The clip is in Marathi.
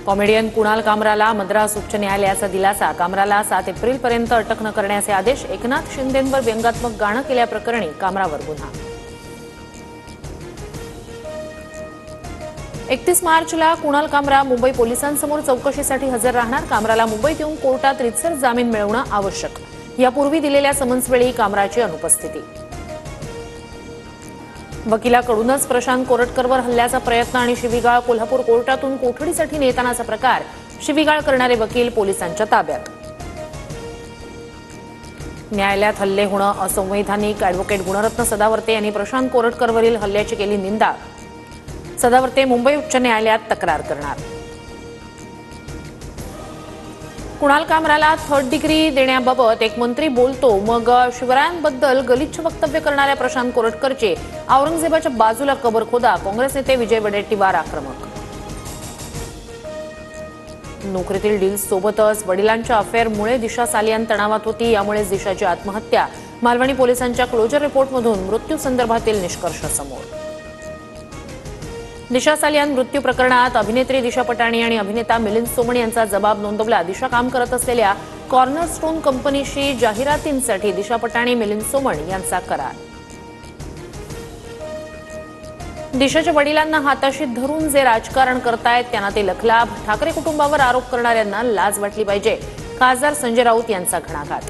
कॉमेडियन कुणाल कामराला मद्रास उच्च न्यायालयाचा दिलासा। कामराला 7 एप्रिलपर्यंत अटक न करण्याचे आदेश। एकनाथ शिंदेंवर व्यंगात्मक गाणं केल्याप्रकरणी कामरावर गुन्हा। 31 मार्चला कुणाल कामरा मुंबई पोलिसांसमोर चौकशीसाठी हजर राहणार। कामराला मुंबईत येऊन कोर्टात रितसर जामीन मिळवणं आवश्यक। यापूर्वी दिलेल्या समन्सवेळी कामराची अनुपस्थिती। वकिलाकडूनच प्रशांत कोरटकरवर हल्ल्याचा प्रयत्न आणि शिवीगाळ। कोल्हापूर कोर्टातून कोठडीसाठी नेतानाचा प्रकार। शिवीगाळ करणारे वकील पोलिसांच्या ताब्यात। न्यायालयात हल्ले होणं असंवैधानिक। ॲडव्होकेट गुणरत्न सदावर्ते यांनी प्रशांत कोरटकरवरील हल्ल्याची केली निंदा। सदावर्ते मुंबई उच्च न्यायालयात तक्रार करणार। कुणाल कामराला 3rd डिग्री देण्याबाबत एक मंत्री बोलतो मग शिवरायांबद्दल गलिच्छ वक्तव्य करणाऱ्या प्रशांत कोरटकरचे औरंगजेबाच्या बाजूला कबर खोदा। काँग्रेस नेते विजय वडेट्टीवार आक्रमक। नोकरीतील डील्स सोबतच वडिलांच्या अफेअरमुळे दिशा सालियान तणावात होती। यामुळेच दिशाची आत्महत्या। मालवणी पोलिसांच्या क्लोजर रिपोर्टमधून मृत्यू संदर्भातील निष्कर्ष समोर। दिशा सालियान मृत्यू प्रकरणात अभिनेत्री दिशा पटाणी आणि अभिनेता मिलिंद सोमण यांचा जबाब नोंदवला। दिशा काम करत असलेल्या कॉर्नरस्टोन कंपनीशी जाहिरातींसाठी दिशा पटाणी मिलिंद सोमण यांचा करार। दिशाच्या वडिलांना हाताशी धरून जे राजकारण करतायत त्यांना ते लखलाभ। ठाकरे कुटुंबावर आरोप करणाऱ्यांना लाज वाटली पाहिजे। खासदार संजय राऊत यांचा घणाघात।